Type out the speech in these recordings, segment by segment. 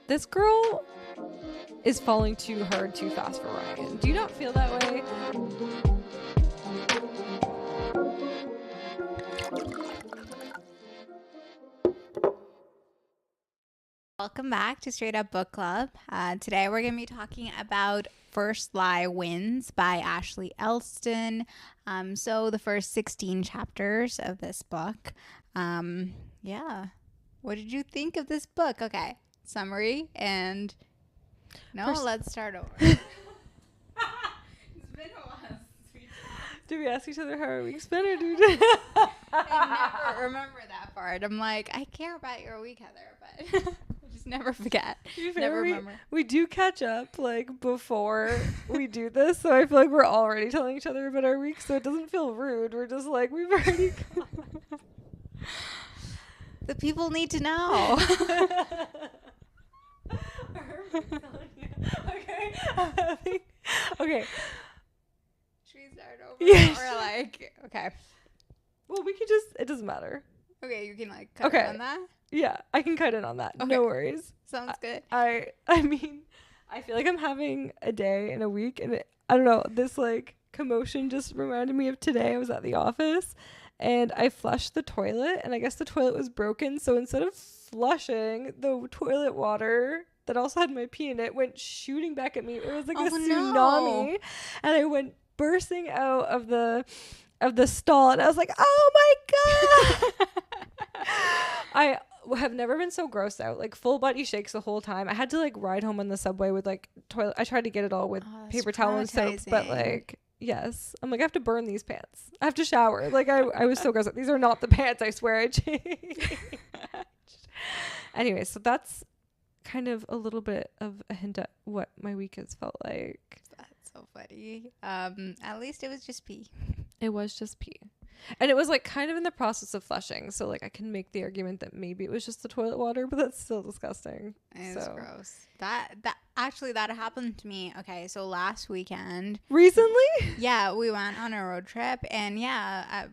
this girl is falling too hard too fast for Ryan. Do you not feel that way? Welcome back to Straight Up Book Club. Today we're going to be talking about First Lie Wins by Ashley Elston. So the first 16 chapters of this book. Yeah. What did you think of this book? Okay. Summary and... let's start over. It's been a while since we Do we ask each other how our week's been, or do we I never remember that part. I'm like, I care about your week, Heather, but I just never forget. Never remember. We do catch up like before we do this, so I feel like we're already telling each other about our week, so it doesn't feel rude. We're just like, we've already The people need to know. Okay. Should we start over? Yes. Or like, okay. Well, we could just, it doesn't matter. Okay, you can like cut in on that? Yeah, I can cut in on that. Okay. No worries. Sounds good. I mean, I feel like I'm having a day and a week, and I don't know, this like commotion just reminded me of today. I was at the office and I flushed the toilet, and I guess the toilet was broken, so instead of flushing, the toilet water that also had my pee in it went shooting back at me. It was like a tsunami, and I went bursting out of the stall, and I was like, oh my god. I have never been so grossed out, like full body shakes the whole time. I had to like ride home on the subway with like toilet. I tried to get it all with paper towel and soap, but like, yes, I'm like, I have to burn these pants. I have to shower. Like I was so grossed out. These are not the pants, I swear I changed. Anyway, so that's kind of a little bit of a hint at what my week has felt like. That's so funny. At least it was just pee. It was just pee. And it was like kind of in the process of flushing, so like I can make the argument that maybe it was just the toilet water, but that's still disgusting. It's gross. That happened to me. Okay, so last weekend. Recently? Yeah, we went on a road trip, and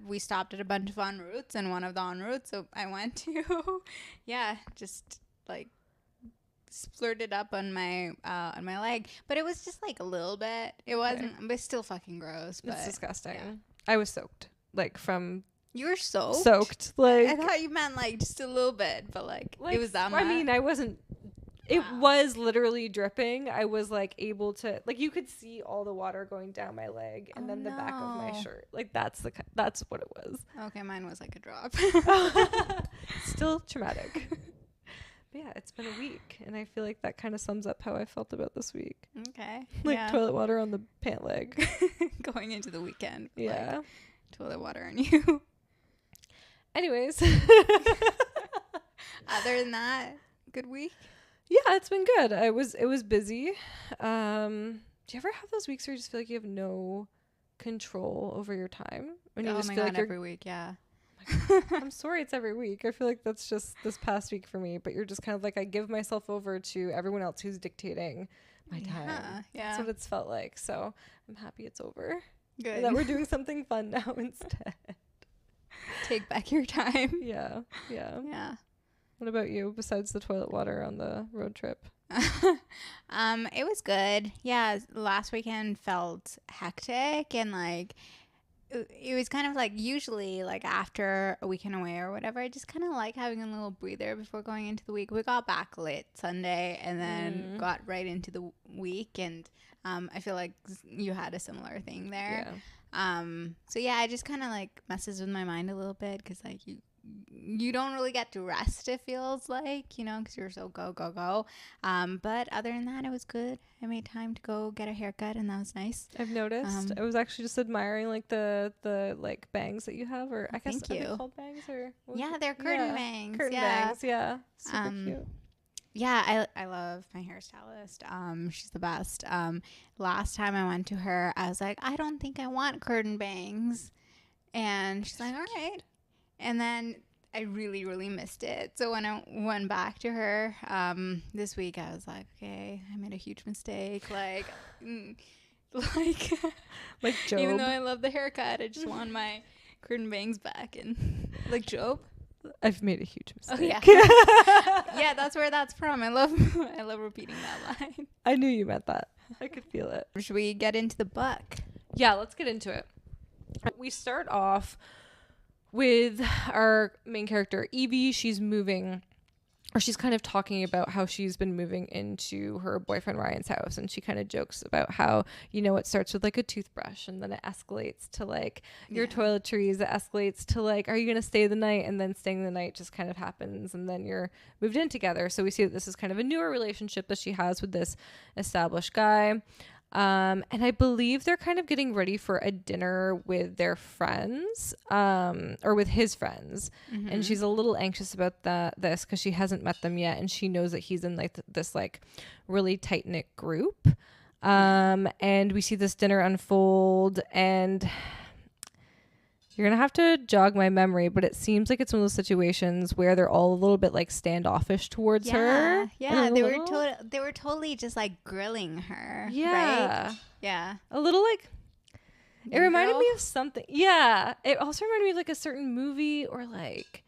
we stopped at a bunch of en routes, and one of the en routes, so I went to, just like splurted up on my leg, but it was just like a little bit. It wasn't, but it's still fucking gross. But it's disgusting. Yeah. I was soaked. Like from you were soaked. Like I thought you meant like just a little bit, but like it was that much. I mean, I wasn't. It was literally dripping. I was like able to, like, you could see all the water going down my leg and then the back of my shirt. Like that's what it was. Okay, mine was like a drop. Still traumatic. But yeah, it's been a week, and I feel like that kind of sums up how I felt about this week. Okay. Like toilet water on the pant leg. Going into the weekend. Yeah. Like, toilet water on you. Anyways. Other than that, good week? Yeah, it's been good. It was busy. Do you ever have those weeks where you just feel like you have no control over your time? When you just feel like every week, yeah. I'm sorry it's every week. I feel like that's just this past week for me, but you're just kind of like, I give myself over to everyone else who's dictating my time. Yeah. That's what it's felt like. So I'm happy it's over. Good. And that we're doing something fun now instead. Take back your time. Yeah. Yeah. What about you, besides the toilet water on the road trip? It was good. Yeah, last weekend felt hectic, and like it was kind of like, usually like after a weekend away or whatever, I just kind of like having a little breather before going into the week. We got back late Sunday and then got right into the week, and I feel like you had a similar thing there. Yeah. So yeah, it just kind of like messes with my mind a little bit, because like you don't really get to rest, it feels like, you know, because you're so go. But other than that, it was good. I made time to go get a haircut, and that was nice. I've noticed. I was actually just admiring like the like bangs that you have, or I guess are they called bangs, or they're curtain bangs. Curtain bangs, yeah. Super cute. Yeah, I love my hairstylist. She's the best. Last time I went to her, I was like, I don't think I want curtain bangs, and she's like, all right. And then I really, really missed it. So when I went back to her this week, I was like, okay, I made a huge mistake. Like Job. Even though I love the haircut, I just want my curtain bangs back. And like Job. I've made a huge mistake. Oh yeah. Yeah, that's where that's from. I love repeating that line. I knew you meant that. I could feel it. Should we get into the book? Yeah, let's get into it. We start off with our main character, Evie. She's moving, or she's kind of talking about how she's been moving into her boyfriend Ryan's house, and she kind of jokes about how, you know, it starts with like a toothbrush and then it escalates to like your toiletries, it escalates to like, are you gonna stay the night? And then staying the night just kind of happens, and then you're moved in together. So we see that this is kind of a newer relationship that she has with this established guy. And I believe they're kind of getting ready for a dinner with their friends, or with his friends. Mm-hmm. And she's a little anxious about this because she hasn't met them yet. And she knows that he's in like this like really tight knit group. And we see this dinner unfold, and you're going to have to jog my memory, but it seems like it's one of those situations where they're all a little bit like standoffish towards her. Yeah, they were totally just like grilling her. Yeah. Right? Yeah. A little like, it reminded me of something. Yeah. It also reminded me of like a certain movie or like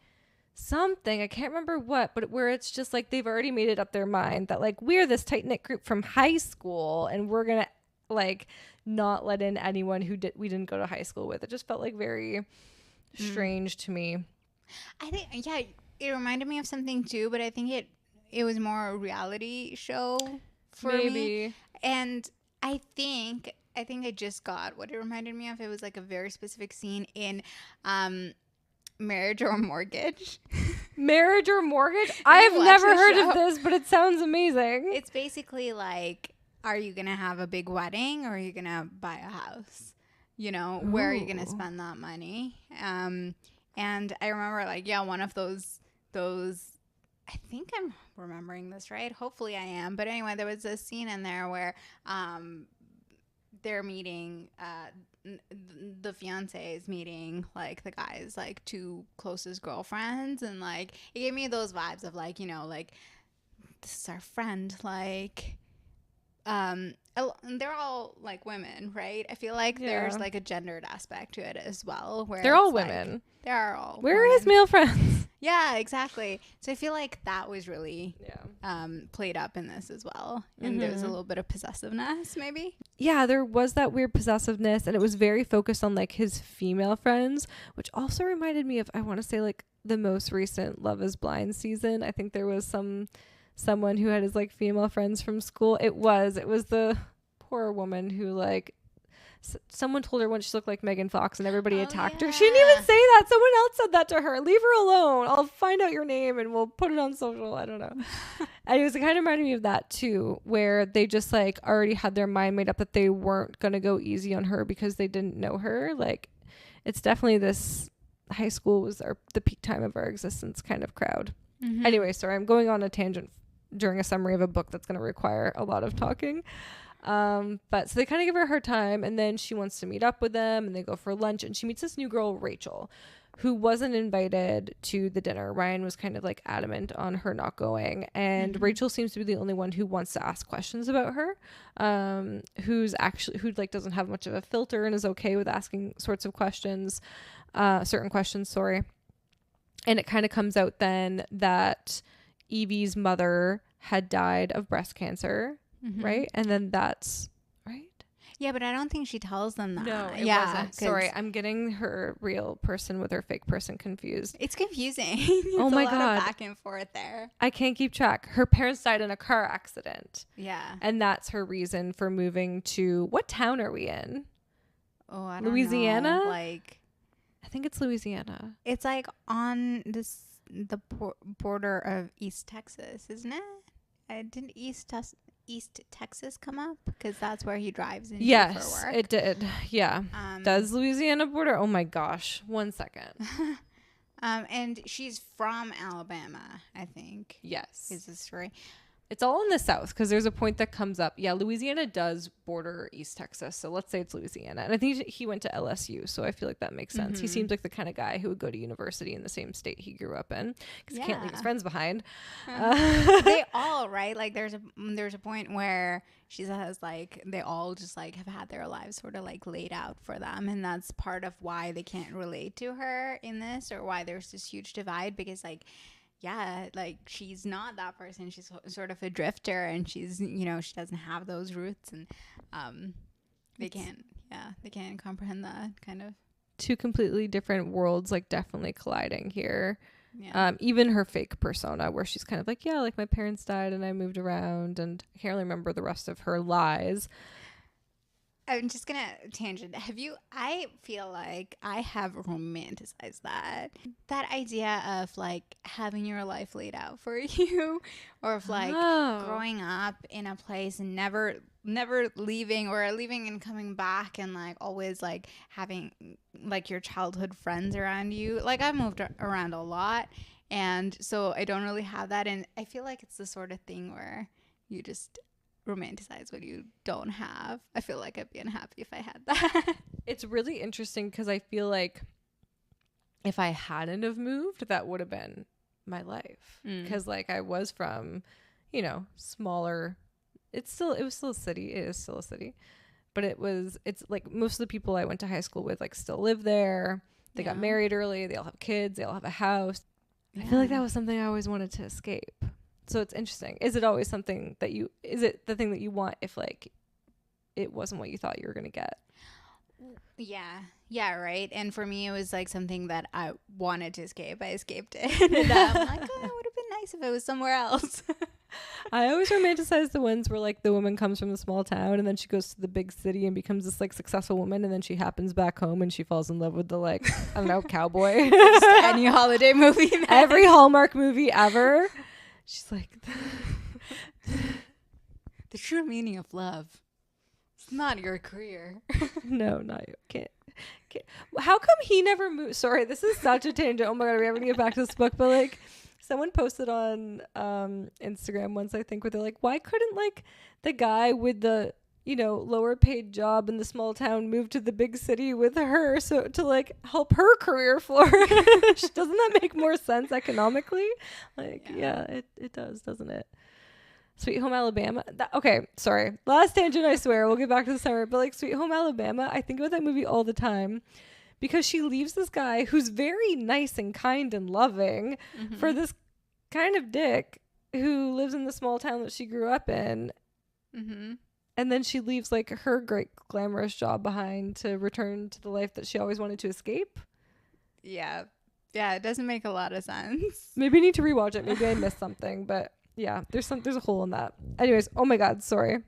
something. I can't remember what, but where it's just like they've already made it up their mind that like we're this tight knit group from high school and we're going to like not let in anyone who we didn't go to high school with. It just felt like very strange to me. I think it reminded me of something too, but I think it was more a reality show for me. And I think I just got what it reminded me of. It was like a very specific scene in Marriage or Mortgage. Marriage or Mortgage? I've never heard of this, but it sounds amazing. It's basically like, are you going to have a big wedding or are you going to buy a house? You know, Ooh. Where are you going to spend that money? And I remember like, one of those, I think I'm remembering this right. Hopefully I am. But anyway, there was a scene in there where they're meeting, the fiance is meeting like the guy's like two closest girlfriends. And like, it gave me those vibes of like, you know, like this is our friend, like, they're all like women, right? I feel like there's like a gendered aspect to it as well, where they're all women. Like, they are all. Where are his male friends? Yeah, exactly. So I feel like that was really played up in this as well, and there was a little bit of possessiveness, maybe. Yeah, there was that weird possessiveness, and it was very focused on like his female friends, which also reminded me of, I want to say like the most recent Love Is Blind season. I think there was someone who had his like female friends from school. It was the poor woman who like someone told her once she looked like Megan Fox and everybody attacked her. She didn't even say that. Someone else said that to her. Leave her alone. I'll find out your name and we'll put it on social. I don't know. And it was kind of reminding me of that too, where they just like already had their mind made up that they weren't going to go easy on her because they didn't know her. Like, it's definitely this high school was the peak time of our existence kind of crowd. Mm-hmm. Anyway, sorry, I'm going on a tangent during a summary of a book that's going to require a lot of talking. But so they kind of give her a hard time, and then she wants to meet up with them, and they go for lunch, and she meets this new girl, Rachel, who wasn't invited to the dinner. Ryan was kind of like adamant on her not going, and Rachel seems to be the only one who wants to ask questions about her, who like doesn't have much of a filter and is okay with asking certain questions, sorry. And it kind of comes out then that Evie's mother had died of breast cancer, right? And then that's right. Yeah, but I don't think she tells them that. No, it wasn't. Sorry, I'm getting her real person with her fake person confused. It's confusing. Oh my God. God. Of back and forth there. I can't keep track. Her parents died in a car accident. Yeah. And that's her reason for moving to, what town are we in? Oh, I don't Louisiana? know. Like, I think it's Louisiana. It's like on the border of East Texas, isn't it? Didn't East Texas come up? Because that's where he drives into for work. It did. Yeah. Does Louisiana border? Oh my gosh. 1 second. And she's from Alabama, I think. Yes. Is the story. It's all in the South because there's a point that comes up. Yeah, Louisiana does border East Texas. So let's say it's Louisiana. And I think he went to LSU. So I feel like that makes sense. He seems like the kind of guy who would go to university in the same state he grew up in because he can't leave his friends behind. They all, right? Like there's a point where she says like they all just like have had their lives sort of like laid out for them. And that's part of why they can't relate to her in this, or why there's this huge divide, because like, yeah, like she's not that person. She's sort of a drifter, and she's, you know, she doesn't have those roots, and they can't comprehend that kind of. Two completely different worlds, like definitely colliding here. Yeah. Even her fake persona where she's kind of like, yeah, like my parents died and I moved around, and I can't really remember the rest of her lies. I'm just gonna tangent. I feel like I have romanticized that idea of like having your life laid out for you, or of like growing up in a place and never leaving, or leaving and coming back, and like always like having like your childhood friends around you. Like I moved around a lot, and so I don't really have that, and I feel like it's the sort of thing where you just romanticize what you don't have. I feel like I'd be unhappy if I had that. It's really interesting because I feel like if I hadn't have moved, that would have been my life. Because like I was from, you know, smaller. It was still a city. It is still a city, but it's like most of the people I went to high school with like still live there. They got married early. They all have kids. They all have a house. I feel like that was something I always wanted to escape. So it's interesting. Is it always something that is it the thing that you want if like it wasn't what you thought you were going to get? Yeah, right. And for me, it was like something that I wanted to escape. I escaped it. And I'm like, oh, it would have been nice if it was somewhere else. I always romanticize the ones where like the woman comes from the small town and then she goes to the big city and becomes this like successful woman, and then she happens back home and she falls in love with the like, I don't know, cowboy. Just any holiday movie. Every Hallmark movie ever. She's like, the true meaning of love. It's not your career. No, not you. Can't. How come he never moved? Sorry, this is such a tangent. Oh my God, we have to get back to this book. But like, someone posted on Instagram once, I think, where they're like, why couldn't like the guy with the, you know, lower paid job in the small town move to the big city with her so to like help her career flourish? Doesn't that make more sense economically? Like, yeah, it does, doesn't it? Sweet Home Alabama. Okay, sorry. Last tangent, I swear. We'll get back to the summer. But like Sweet Home Alabama, I think about that movie all the time because she leaves this guy who's very nice and kind and loving for this kind of dick who lives in the small town that she grew up in. And then she leaves like her great glamorous job behind to return to the life that she always wanted to escape. Yeah, it doesn't make a lot of sense. Maybe I need to rewatch it. Maybe I missed something, but yeah, there's a hole in that. Anyways, oh my God, sorry.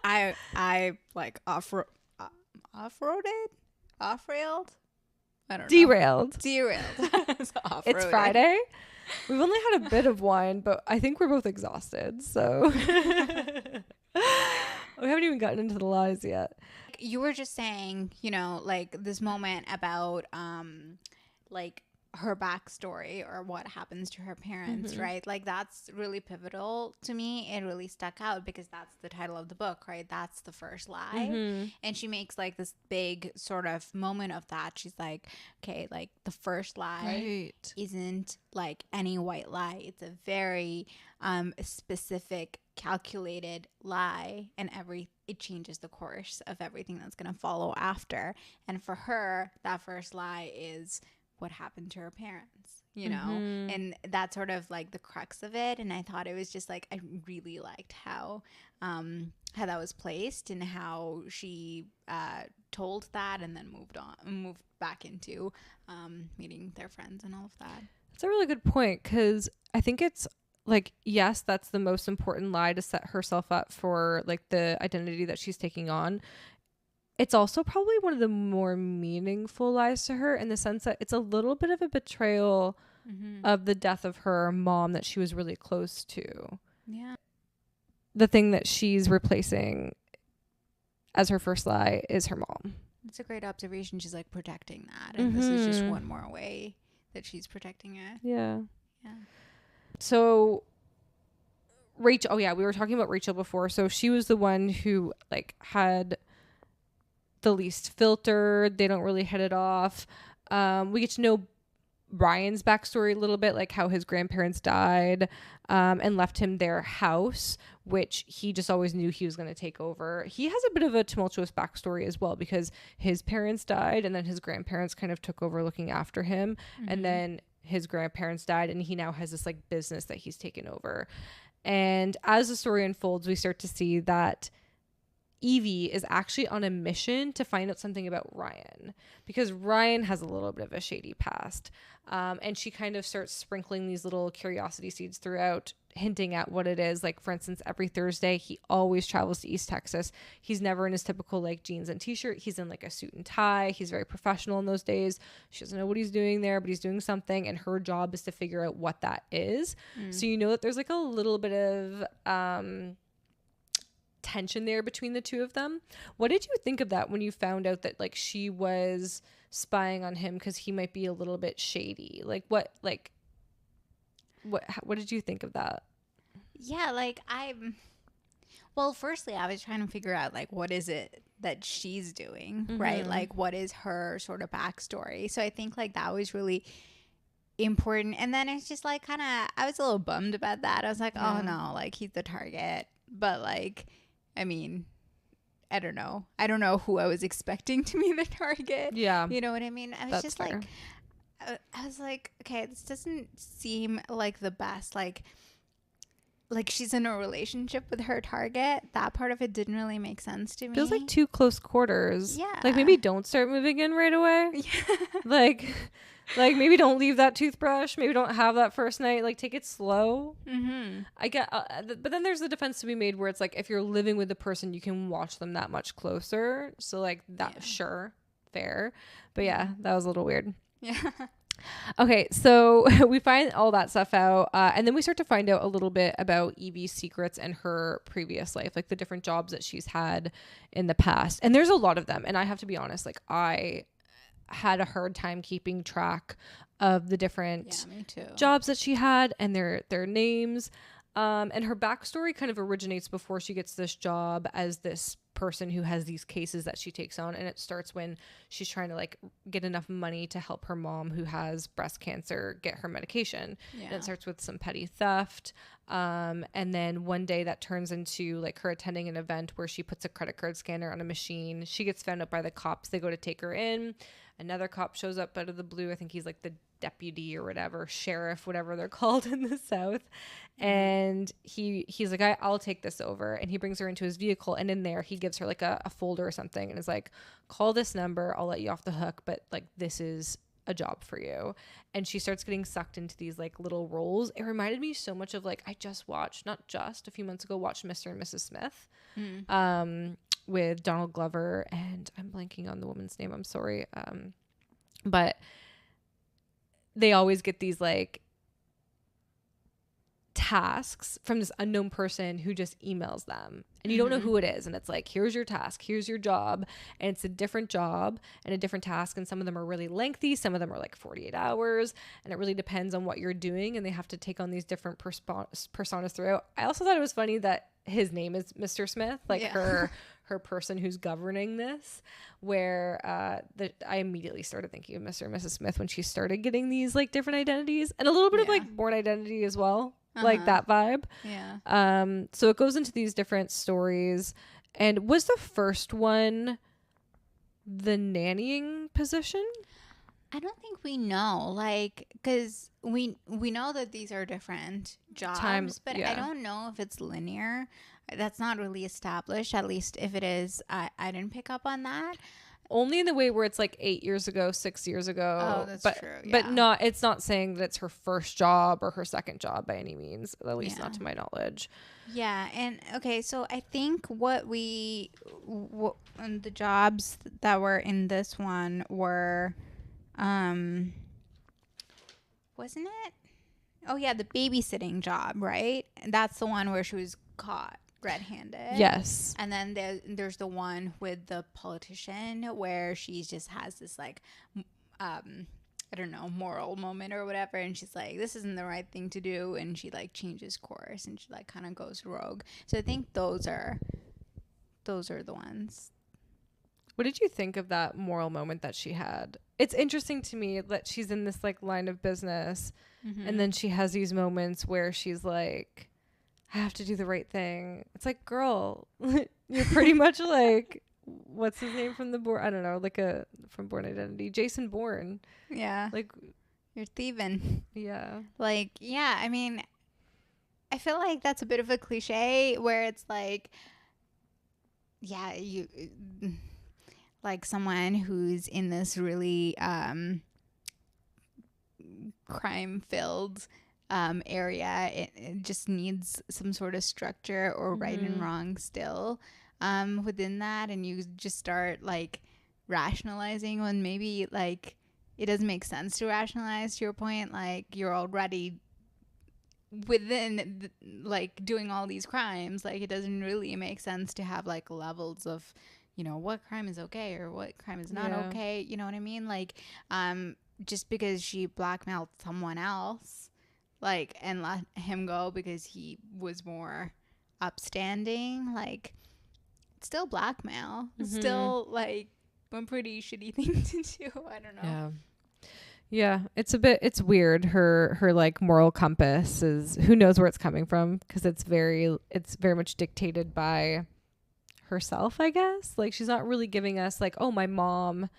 I like off-roaded? Off-railed? I don't know. Derailed. It's Friday. We've only had a bit of wine, but I think we're both exhausted. So we haven't even gotten into the lies yet. You were just saying, you know, like this moment about like her backstory or what happens to her parents, right? Like that's really pivotal to me. It really stuck out because that's the title of the book, right? That's the first lie. And she makes like this big sort of moment of that. She's like, okay, like the first lie isn't like any white lie. It's a very specific, calculated lie, and it changes the course of everything that's going to follow after. And for her, that first lie is what happened to her parents, you know, and that's sort of like the crux of it. And I thought it was just like, I really liked how that was placed and how she told that and then moved back into meeting their friends and all of that. That's a really good point, because I think it's like, yes, that's the most important lie to set herself up for like the identity that she's taking on. It's also probably one of the more meaningful lies to her in the sense that it's a little bit of a betrayal of the death of her mom that she was really close to. Yeah. The thing that she's replacing as her first lie is her mom. It's a great observation. She's like protecting that. And this is just one more way that she's protecting it. Yeah. So Rachel. Oh yeah, we were talking about Rachel before. So she was the one who like had the least filtered. They don't really hit it off. We get to know Ryan's backstory a little bit, like how his grandparents died and left him their house, which he just always knew he was going to take over. He has a bit of a tumultuous backstory as well, because his parents died and then his grandparents kind of took over looking after him. And then his grandparents died and he now has this like business that he's taken over. And as the story unfolds, we start to see that Evie is actually on a mission to find out something about Ryan, because Ryan has a little bit of a shady past. And she kind of starts sprinkling these little curiosity seeds throughout, hinting at what it is. Like, for instance, every Thursday, he always travels to East Texas. He's never in his typical like jeans and t-shirt. He's in like a suit and tie. He's very professional in those days. She doesn't know what he's doing there, but he's doing something. And her job is to figure out what that is. So you know that there's like a little bit of tension there between the two of them. What did you think of that when you found out that like she was spying on him because he might be a little bit shady? What did you think of that? Yeah, like well, firstly, I was trying to figure out like what is it that she's doing, right? Like what is her sort of backstory? So I think like that was really important. And then it's just like kind of, I was a little bummed about that. I was like, oh no, like he's the target. But like, I mean, I don't know. I don't know who I was expecting to be the target. Yeah. You know what I mean? I was That's just fair. I was like, okay, this doesn't seem like the best. Like she's in a relationship with her target. That part of it didn't really make sense to me. Feels like too close quarters. Yeah. Like maybe don't start moving in right away. Yeah. Like maybe don't leave that toothbrush. Maybe don't have that first night. Like take it slow. I get, but then there's the defense to be made where it's like if you're living with the person, you can watch them that much closer. So like that, sure, fair. But yeah, that was a little weird. Yeah. Okay, so we find all that stuff out, and then we start to find out a little bit about Evie's secrets and her previous life, like the different jobs that she's had in the past. And there's a lot of them. And I have to be honest, like I had a hard time keeping track of the different jobs that she had and their names. And her backstory kind of originates before she gets this job as this person who has these cases that she takes on. And it starts when she's trying to like get enough money to help her mom who has breast cancer get her medication. And it starts with some petty theft. And then one day that turns into like her attending an event where she puts a credit card scanner on a machine. She gets found out by the cops. They go to take her in. Another cop shows up out of the blue. I think he's like the deputy or whatever, sheriff, whatever they're called in the South. And he's like, I'll take this over. And he brings her into his vehicle. And in there, he gives her like a folder or something and is like, call this number. I'll let you off the hook. But like, this is a job for you. And she starts getting sucked into these like little roles. It reminded me so much of like, I just watched, not just a few months ago, watched Mr. and Mrs. Smith. With Donald Glover, and I'm blanking on the woman's name. I'm sorry. But they always get these like tasks from this unknown person who just emails them, and you don't know who it is. And it's like, here's your task, here's your job. And it's a different job and a different task. And some of them are really lengthy. Some of them are like 48 hours. And it really depends on what you're doing. And they have to take on these different personas throughout. I also thought it was funny that his name is Mr. Smith, like her person who's governing this, where I immediately started thinking of Mr. and Mrs. Smith when she started getting these like different identities and a little bit of like Born Identity as well, like that vibe. Yeah. So it goes into these different stories. And was the first one the nannying position? I don't think we know, like, because we know that these are different jobs, but I don't know if it's linear. That's not really established. At least if it is, I didn't pick up on that. Only in the way where it's like 8 years ago, 6 years ago. Oh, that's true. Yeah. But it's not saying that it's her first job or her second job by any means, at least not to my knowledge. Yeah. And okay, so I think the jobs that were in this one were, wasn't it? Oh yeah, the babysitting job, right? And that's the one where she was caught red-handed. Yes. And then there's the one with the politician where she just has this like I don't know, moral moment or whatever, and she's like, this isn't the right thing to do, and she like changes course and she like kind of goes rogue. So I think those are the ones. What did you think of that moral moment that she had? It's interesting to me that she's in this like line of business, and then she has these moments where she's like, I have to do the right thing. It's like, girl, you're pretty much like, what's his name from the Bourne? I don't know, like from Bourne Identity, Jason Bourne. Yeah, Like, you're thieving. yeah, Like, yeah, I mean, I feel like that's a bit of a cliche where it's like, yeah, you like someone who's in this really crime filled area, it just needs some sort of structure or right and wrong still within that, and you just start like rationalizing when maybe like it doesn't make sense to rationalize. To your point, like you're already within like doing all these crimes, like it doesn't really make sense to have like levels of, you know, what crime is okay or what crime is not okay, you know what I mean? Like just because she blackmailed someone else like and let him go because he was more upstanding, like it's still blackmail. It's still like a pretty shitty thing to do. I don't know. Yeah, it's weird. Her like moral compass is, who knows where it's coming from, because it's very much dictated by herself, I guess. Like she's not really giving us like, oh, my mom,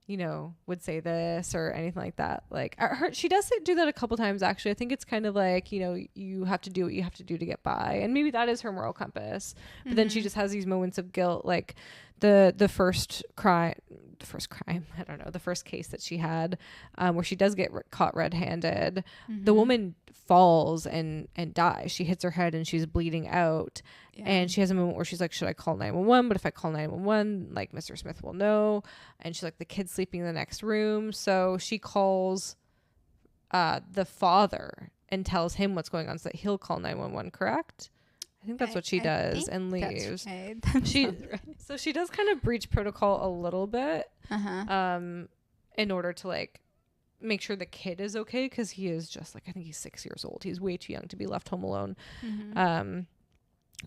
you know, would say this or anything like that. Like she does do that a couple times actually. I think it's kind of like, you know, you have to do what you have to do to get by, and maybe that is her moral compass. But then she just has these moments of guilt, like the first crime, I don't know, the first case that she had, where she does get caught red-handed. The woman falls and dies. She hits her head and she's bleeding out. And she has a moment where she's like, should I call 911? But if I call 911, like Mr. Smith will know. And she's like, the kid's sleeping in the next room. So she calls the father and tells him what's going on so that he'll call 911, correct? I think that's what she does, and leaves. Right. Right. So she does kind of breach protocol a little bit, in order to like make sure the kid is okay, because he is just like, I think he's 6 years old. He's way too young to be left home alone.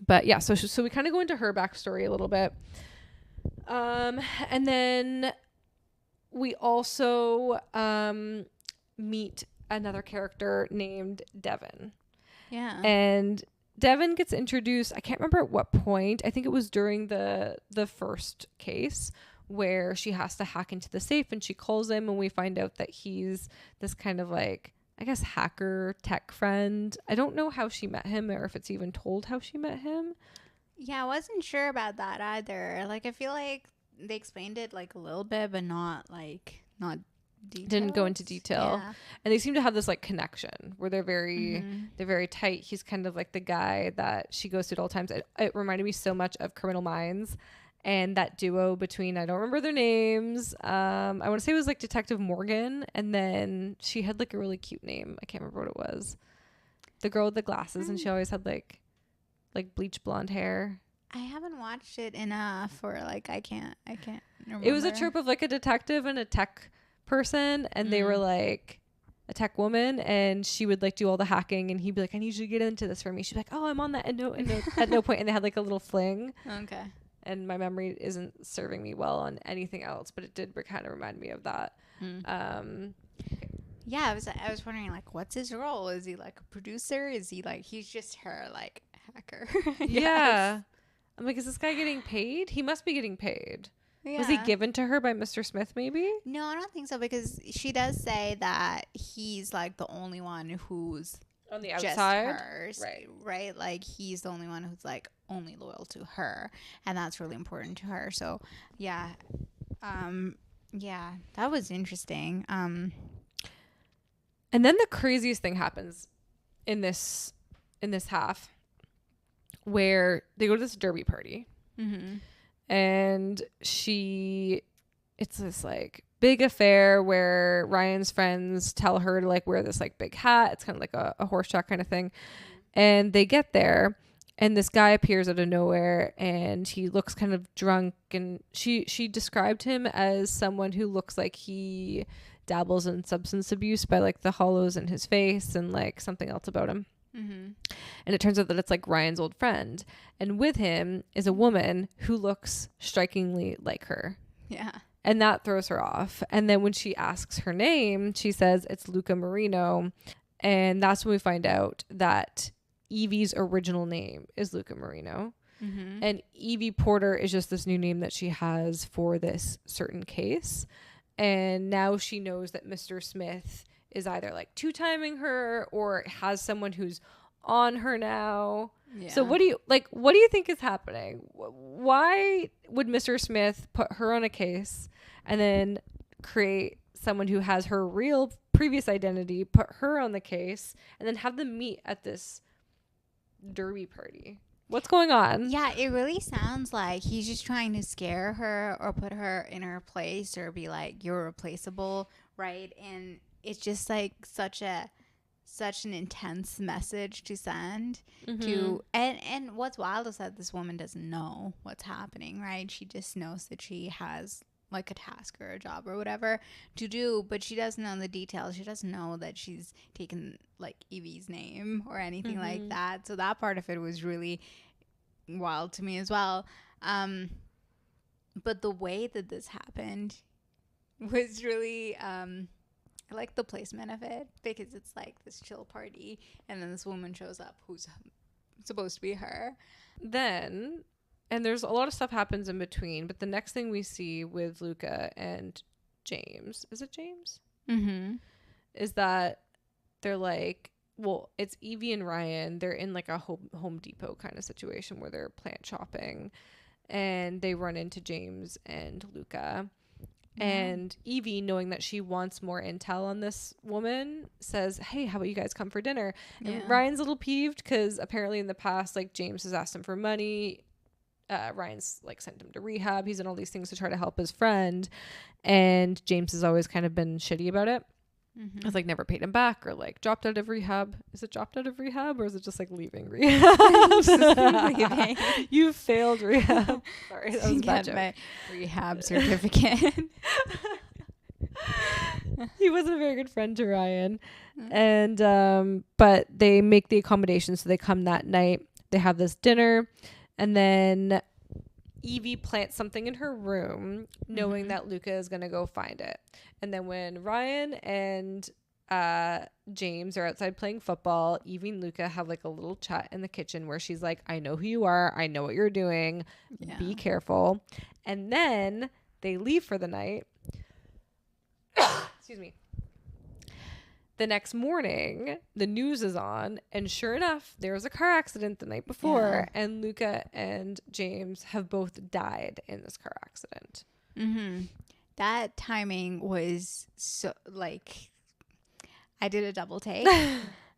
But yeah, so we kind of go into her backstory a little bit, and then we also meet another character named Devin. Yeah. And Devin gets introduced, I can't remember at what point. I think it was during the first case where she has to hack into the safe, and she calls him, and we find out that he's this kind of like, I guess, hacker tech friend. I don't know how she met him or if it's even told how she met him. Yeah, I wasn't sure about that either. Like I feel like they explained it like a little bit, but not details. Didn't go into detail. Yeah. And they seem to have this like connection where they're very tight. He's kind of like the guy that she goes to at all times. It reminded me so much of Criminal Minds and that duo between, I don't remember their names. I want to say it was like Detective Morgan, and then she had like a really cute name. I can't remember what it was. The girl with the glasses, and she always had like bleach blonde hair. I haven't watched it enough, or like I can't remember. It was a trope of like a detective and a tech person, and they were like a tech woman, and she would like do all the hacking, and he'd be like, I need you to get into this for me. She'd be like, oh, I'm on that, and no at no point. And they had like a little fling. Okay. And my memory isn't serving me well on anything else, but it did kind of remind me of that. Yeah, I was wondering like, what's his role? Is he like a producer? Is he like, he's just her like hacker? Yeah. I'm like, is this guy getting paid? He must be getting paid. Yeah. Was he given to her by Mr. Smith maybe? No, I don't think so, because she does say that he's like the only one who's on the outside. Just hers, right? Like he's the only one who's like only loyal to her, and that's really important to her. So yeah, that was interesting. And then the craziest thing happens in this half, where they go to this derby party. And it's this like big affair where Ryan's friends tell her to like wear this like big hat. It's kind of like a horse track kind of thing. And they get there, and this guy appears out of nowhere, and he looks kind of drunk, and she described him as someone who looks like he dabbles in substance abuse by like the hollows in his face and like something else about him. Mm-hmm. And it turns out that it's like Ryan's old friend. And with him is a woman who looks strikingly like her. Yeah. And that throws her off. And then when she asks her name, she says it's Luca Marino. And that's when we find out that Evie's original name is Luca Marino. Mm-hmm. And Evie Porter is just this new name that she has for this certain case. And now she knows that Mr. Smith is either like two-timing her or has someone who's on her now. Yeah. So what do you think is happening? Why would Mr. Smith put her on a case and then create someone who has her real previous identity, put her on the case, and then have them meet at this derby party? What's going on? Yeah, it really sounds like he's just trying to scare her or put her in her place or be like, you're replaceable, right? And it's just like such an intense message to send to and what's wild is that this woman doesn't know what's happening, right? She just knows that she has like a task or a job or whatever to do, but she doesn't know the details. She doesn't know that she's taken like Evie's name or anything like that. So that part of it was really wild to me as well. But the way that this happened was really I like the placement of it because it's like this chill party and then this woman shows up who's supposed to be her. Then, and there's a lot of stuff happens in between, but the next thing we see with Luca and James, is it James? Mm-hmm. Is that they're like, well, it's Evie and Ryan. They're in like a Home Depot kind of situation where they're plant shopping and they run into James and Luca. And Evie, knowing that she wants more intel on this woman, says, hey, how about you guys come for dinner? And Ryan's a little peeved because apparently in the past, like, James has asked him for money. Ryan's like sent him to rehab. He's done all these things to try to help his friend. And James has always kind of been shitty about it. It's like never paid him back or like dropped out of rehab. Is it dropped out of rehab or is it just like leaving rehab? Leaving. You failed rehab. Sorry, that was a bad joke. My rehab certificate. He wasn't a very good friend to Ryan. And but they make the accommodation, so they come that night. They have this dinner, and then Evie plants something in her room, knowing that Luca is going to go find it. And then when Ryan and James are outside playing football, Evie and Luca have like a little chat in the kitchen where she's like, I know who you are. I know what you're doing. Yeah. Be careful. And then they leave for the night. Excuse me. The next morning, the news is on, and sure enough, there was a car accident the night before, and Luca and James have both died in this car accident. That timing was so, like, I did a double take.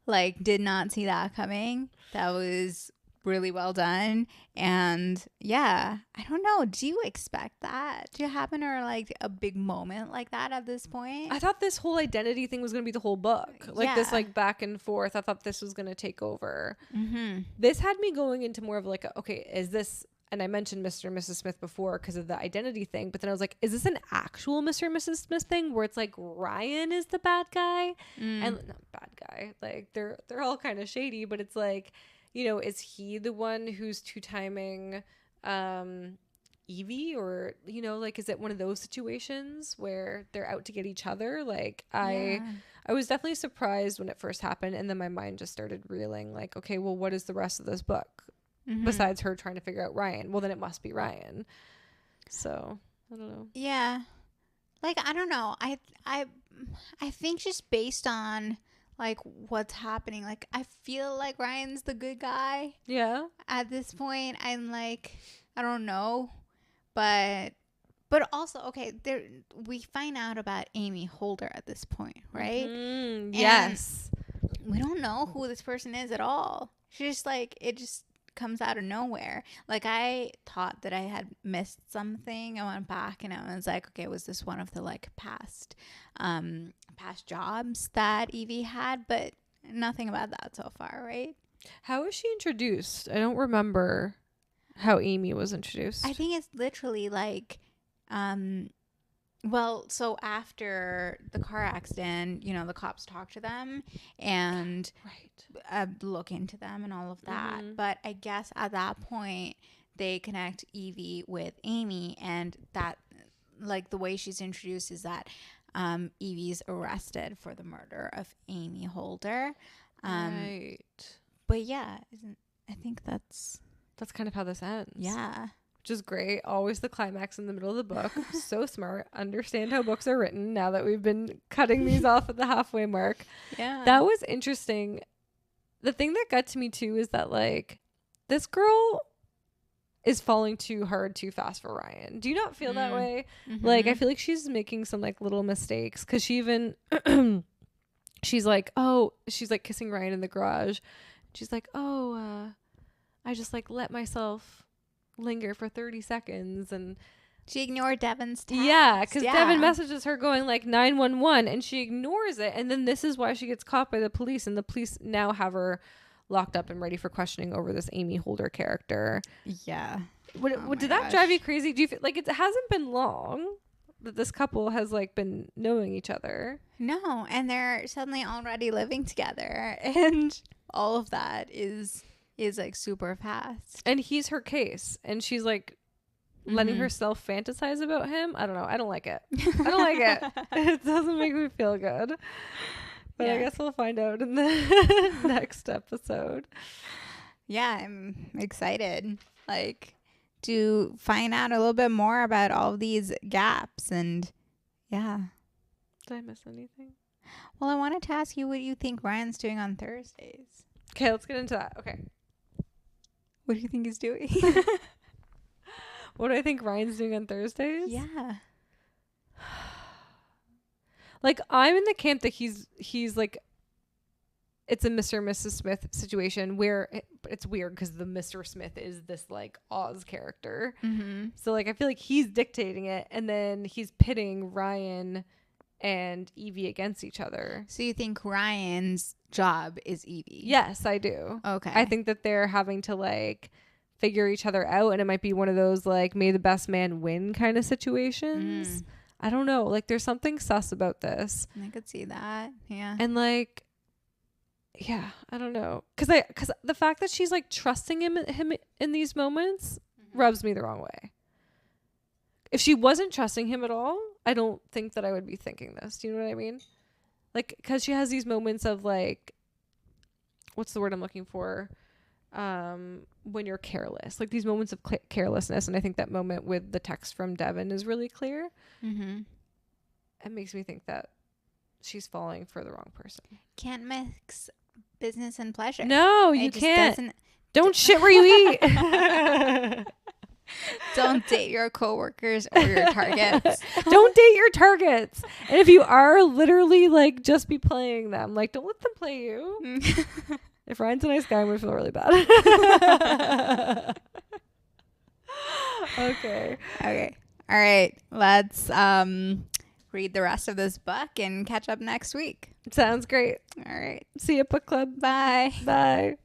Like, did not see that coming. That was really well done. And yeah, I don't know, do you expect that to happen or like a big moment like that at this point? I thought this whole identity thing was gonna be the whole book, like this like back and forth. I thought this was gonna take over. This had me going into more of like okay, is this, and I mentioned Mr. and Mrs. Smith before because of the identity thing, but then I was like, is this an actual Mr. and Mrs. Smith thing where it's like Ryan is the bad guy and not bad guy, like they're all kind of shady, but it's like, you know, is he the one who's two-timing Evie, or, you know, like, is it one of those situations where they're out to get each other? Like, I was definitely surprised when it first happened, and then my mind just started reeling, like, okay, well, what is the rest of this book besides her trying to figure out Ryan? Well, then it must be Ryan. So, I don't know. Yeah. Like, I don't know. I think just based on like what's happening, like I feel like Ryan's the good guy. Yeah. At this point, I'm like, I don't know, but also okay. There we find out about Amy Holder at this point, right? Yes. We don't know who this person is at all. She's just like, it just comes out of nowhere. Like I thought that I had missed something. I went back and I was like, okay, was this one of the like past jobs that Evie had? But nothing about that so far, right? How was she introduced? I don't remember how Amy was introduced. I think it's literally like Well, so after the car accident, you know, the cops talk to them and look into them and all of that. Mm-hmm. But I guess at that point, they connect Evie with Amy, and that, like, the way she's introduced is that Evie's arrested for the murder of Amy Holder. Right. But yeah, I think that's kind of how this ends. yeah. Which is great. Always the climax in the middle of the book. So smart. Understand how books are written now that we've been cutting these off at the halfway mark. Yeah. That was interesting. The thing that got to me too is that, like, this girl is falling too hard too fast for Ryan. Do you not feel that way? Mm-hmm. Like, I feel like she's making some, like, little mistakes, because she even she's like kissing Ryan in the garage. She's like, I just, like, let myself linger for 30 seconds, and she ignored Devin's text. Yeah, because Devin messages her going, like, 911, and she ignores it, and then this is why she gets caught by the police, and the police now have her locked up and ready for questioning over this Amy Holder character. Yeah. Did that drive you crazy? Do you feel like it hasn't been long that this couple has, like, been knowing each other? No, and they're suddenly already living together, and all of that is like super fast. And he's her case, and she's, like, letting herself fantasize about him. I don't know. I don't like it. I don't like it. It doesn't make me feel good. But I guess we'll find out in the next episode. Yeah, I'm excited. Like, to find out a little bit more about all of these gaps, and yeah. Did I miss anything? Well, I wanted to ask you what you think Ryan's doing on Thursdays. Okay, let's get into that. Okay. What do you think he's doing? What do I think Ryan's doing on Thursdays? Yeah. Like, I'm in the camp that he's like, it's a Mr. and Mrs. Smith situation where it's weird because the Mr. Smith is this, like, Oz character. Mm-hmm. So, like, I feel like he's dictating it, and then he's pitting Ryan and Evie against each other. So you think Ryan's job is Evie? Yes, I do. Okay. I think that they're having to, like, figure each other out, and it might be one of those, like, may the best man win kind of situations. I don't know. Like, there's something sus about this. I could see that. Yeah. And, like, yeah, I don't know. Because the fact that she's, like, trusting him in these moments rubs me the wrong way. If she wasn't trusting him at all, I don't think that I would be thinking this. Do you know what I mean? Like, because she has these moments of, like, what's the word I'm looking for? When you're careless, like, these moments of carelessness. And I think that moment with the text from Devin is really clear. Mm-hmm. It makes me think that she's falling for the wrong person. Can't mix business and pleasure. No, you can't. Don't shit where you eat. Don't date your coworkers or your targets. Don't date your targets. And if you are, literally, like, just be playing them. Like, don't let them play you. If Ryan's a nice guy, I'm going to feel really bad. Okay. All right. Let's read the rest of this book and catch up next week. Sounds great. All right. See you, book club. Bye. Bye.